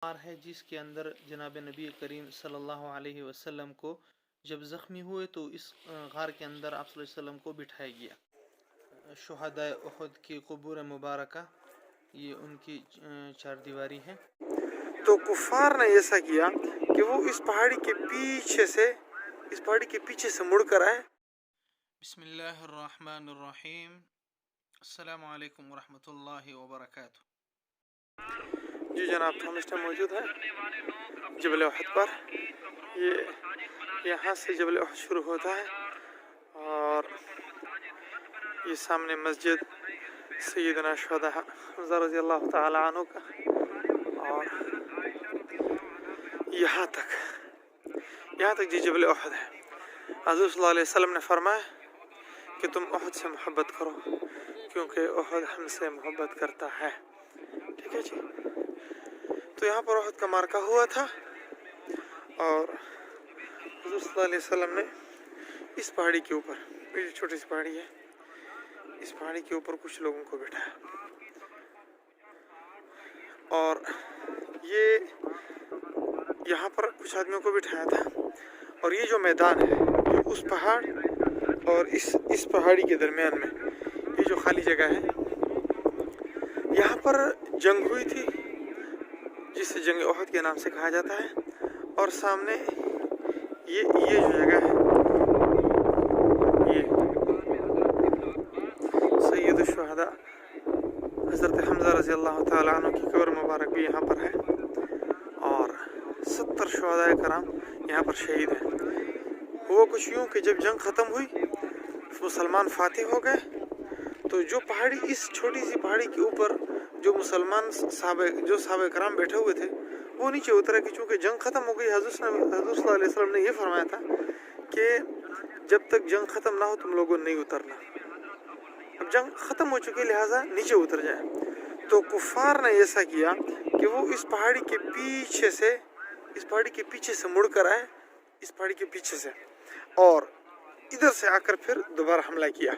غار ہے جس کے اندر جناب نبی کریم صلی اللہ علیہ وسلم کو جب زخمی ہوئے تو اس غار کے اندر آپ صلی اللہ علیہ وسلم کو بٹھایا گیا۔ شہدائے احد کی قبور مبارکہ یہ ان کی چار دیواری ہے۔ تو کفار نے ایسا کیا کہ وہ اس پہاڑی کے پیچھے سے مڑ کر آئے۔ بسم اللہ الرحمن الرحیم۔ السلام علیکم ورحمۃ اللہ وبرکاتہ۔ جی جناب، تو ہم اس ٹائم موجود ہیں جبل احد پر۔ یہاں سے جبل احد شروع ہوتا ہے اور یہ سامنے مسجد سیدنا شہداء حمزہ رضی اللہ تعالی عنہ کا، اور یہاں تک جی جبل احد ہے۔ حضور صلی اللہ علیہ وسلم نے فرمایا کہ تم احد سے محبت کرو کیونکہ احد ہم سے محبت کرتا ہے۔ ٹھیک ہے جی، تو یہاں پر احد کا معرکہ ہوا تھا اور حضور صلی اللہ علیہ وسلم نے اس پہاڑی کے اوپر، یہ چھوٹی سی پہاڑی ہے، اس پہاڑی کے اوپر کچھ لوگوں کو بٹھایا اور یہاں پر کچھ آدمیوں کو بٹھایا تھا، اور یہ جو میدان ہے یہ اس پہاڑ اور اس پہاڑی کے درمیان میں یہ جو خالی جگہ ہے، یہاں پر جنگ ہوئی تھی جسے جنگ احد کے نام سے کہا جاتا ہے۔ اور سامنے یہ جو جگہ ہے، یہ سید الشہداء حضرت حمزہ رضی اللہ تعالیٰ عنہ کی قبر مبارک بھی یہاں پر ہے، اور 70 شہداء کرام یہاں پر شہید ہیں۔ ہوا کچھ یوں کہ جب جنگ ختم ہوئی، مسلمان فاتح ہو گئے، تو جو پہاڑی، اس چھوٹی سی پہاڑی کے اوپر جو مسلمان صحابہ کرام بیٹھے ہوئے تھے، وہ نیچے اترے کہ چونکہ جنگ ختم ہو گئی۔ حضور صلی اللہ علیہ وسلم نے یہ فرمایا تھا کہ جب تک جنگ ختم نہ ہو تم لوگوں نے نہیں اترنا، اب جنگ ختم ہو چکی لہٰذا نیچے اتر جائے۔ تو کفار نے ایسا کیا کہ وہ اس پہاڑی کے پیچھے سے مڑ کر آئے، اس پہاڑی کے پیچھے سے، اور ادھر سے آ کر پھر دوبارہ حملہ کیا،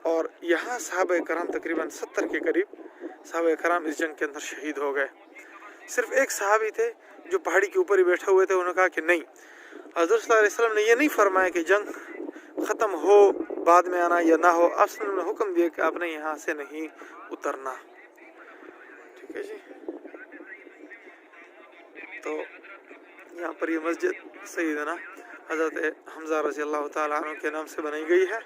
اور یہاں صحابہ کرام تقریباً 70 کے قریب صحابہ کرام اس جنگ کے اندر شہید ہو گئے۔ صرف ایک صحابی تھے جو پہاڑی کے اوپر ہی بیٹھے ہوئے تھے، انہوں نے کہا کہ نہیں، حضرت صلی اللہ علیہ وسلم نے یہ نہیں فرمایا کہ جنگ ختم ہو بعد میں آنا یا نہ ہو، آپ نے حکم دیا کہ آپ نے یہاں سے نہیں اترنا۔ ٹھیک ہے جی، تو یہاں پر یہ مسجد سیدنا حضرت حمزہ رضی اللہ تعالیٰ عنہ کے نام سے بنائی گئی ہے۔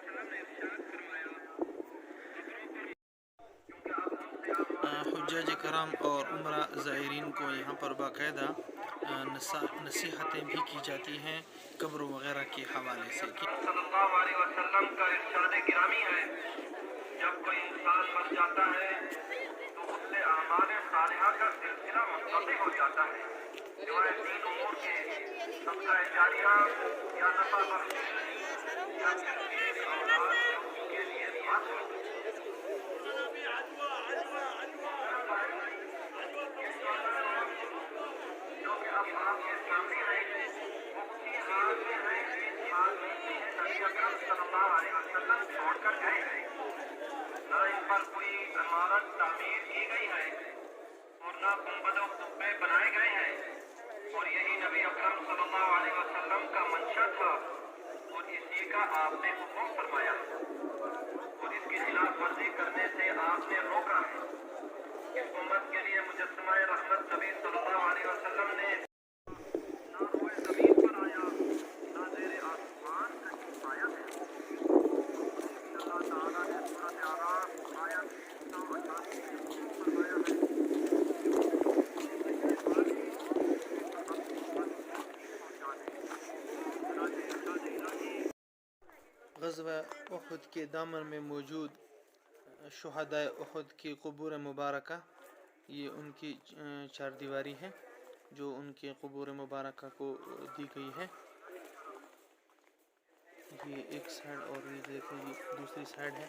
حجاج کرام اور عمرہ زائرین کو یہاں پر باقاعدہ نصیحتیں بھی کی جاتی ہیں قبر وغیرہ کے حوالے سے۔ صلی اللہ علیہ وسلم کا ارشاد گرامی ہے، جب کوئی انسان مر جاتا ہے تو اس سے اعمال صالحہ کا سلسلہ منقطع ہو جاتا ہے، سوائے 3 امور کے: صدقہ جاریہ یا نفع بخشش یا پھر نیک اولاد کے لیے دعا کرنا۔ جو کہ اب آپ کے سامنے ہے، وہ اسی حال میں ہے جس حال میں نبی اکرم صلی اللہ علیہ وسلم چھوڑ کر گئے ہیں۔ نہ اس پر کوئی عمارت تعمیر کی گئی ہے اور نہ گنبد و قبے بنائے گئے ہیں، اور یہی نبی اکرم صلی اللہ علیہ وسلم کا منشا تھا اور اسی کا آپ نے حکم فرمایا اور اس کی خلاف ورزی کرنے سے آپ نے روکا ہے۔ اس امت کے لیے مجسمہ رحمت نبی صلی اللہ علیہ وسلم نے نہ روئے زمین پر آیا نہ زیر آسمان کہیں پایا ہے۔ اللہ تعالیٰ نے سورۃ اعراف آیت 188 میں حکم فرمایا ہے غزوہ احد کے دامن میں موجود شہدائے احد کی قبور مبارکہ یہ ان کی چار دیواری ہے جو ان کے قبور مبارکہ کو دی گئی ہے۔ یہ ایک سائڈ اور یہ دیکھیں یہ دوسری سائڈ ہے،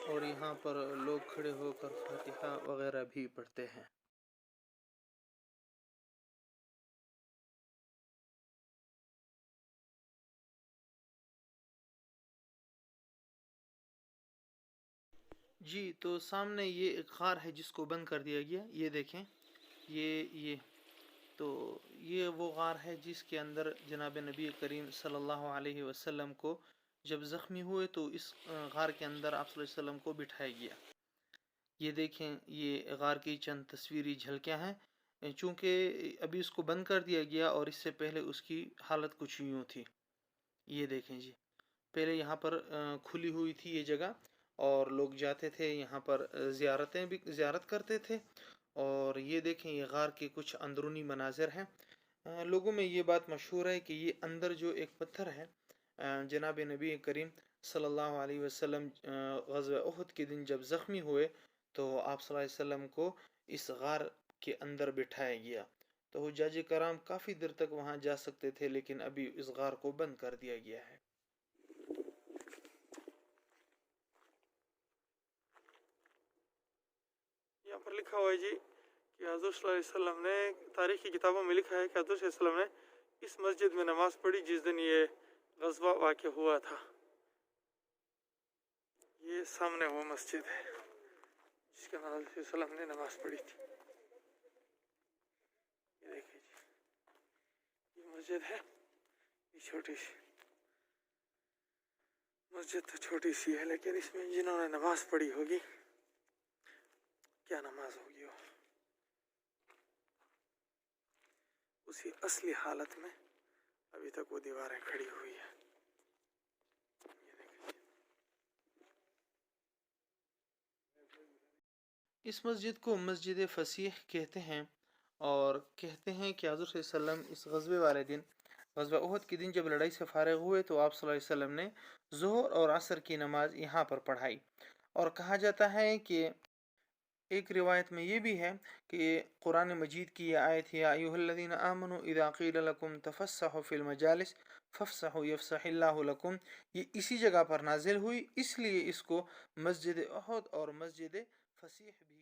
اور یہاں پر لوگ کھڑے ہو کر فاتحہ وغیرہ بھی پڑھتے ہیں۔ جی، تو سامنے یہ ایک غار ہے جس کو بند کر دیا گیا، یہ دیکھیں، یہ تو یہ وہ غار ہے جس کے اندر جناب نبی کریم صلی اللہ علیہ وسلم کو جب زخمی ہوئے تو اس غار کے اندر آپ صلی اللہ علیہ وسلم کو بٹھایا گیا. یہ دیکھیں یہ غار کی چند تصویری جھلکیاں ہیں. چونکہ ابھی اس کو بند کر دیا گیا اور اس سے پہلے اس کی حالت کچھ یوں تھی. یہ دیکھیں جی پہلے یہاں پر کھلی ہوئی تھی یہ جگہ اور لوگ جاتے تھے یہاں پر زیارت کرتے تھے. اور یہ دیکھیں یہ غار کے کچھ اندرونی مناظر ہیں. لوگوں میں یہ بات مشہور ہے کہ یہ اندر جو ایک پتھر ہے جناب نبی کریم صلی اللہ علیہ وسلم غزوہ احد کے دن جب زخمی ہوئے تو آپ صلی اللہ علیہ وسلم کو اس غار کے اندر بٹھایا گیا. تو حجاج کرام کافی دیر تک وہاں جا سکتے تھے لیکن ابھی اس غار کو بند کر دیا گیا ہے. یہاں پر لکھا ہوا ہے جی کہ حضور صلی اللہ علیہ وسلم نے تاریخی کتابوں میں لکھا ہے کہ حضور صلی اللہ علیہ وسلم نے اس مسجد میں نماز پڑھی جس دن یہ غزوہ واقع ہوا تھا. یہ سامنے وہ مسجد ہے جس کے اندر حضور صلی اللہ علیہ وسلم نے نماز پڑھی تھی. یہ دیکھیں جی یہ مسجد ہے. یہ چھوٹی سی مسجد تو چھوٹی سی ہے لیکن اس میں جنہوں نے نماز پڑھی ہوگی کیا نماز ہوگی وہ اسی اصلی حالت میں ابھی تک وہ دیواریں کھڑی ہوئی ہیں. اس مسجد کو مسجد فسیح کہتے ہیں اور کہتے ہیں کہ حضور صلی اللہ علیہ وسلم اس غزوے والے دن غزوہ احد کے دن جب لڑائی سے فارغ ہوئے تو آپ صلی اللہ علیہ وسلم نے ظہر اور عصر کی نماز یہاں پر پڑھائی. اور کہا جاتا ہے کہ ایک روایت میں یہ بھی ہے کہ قرآن مجید کی یہ آیت ہے ایھا الذین آمنوا اذا قیل لکم تفسحوا فی المجالس فافسحوا یفسح اللہ لکم. یہ اسی جگہ پر نازل ہوئی اس لیے اس کو مسجد احد اور مسجد فسیح بھی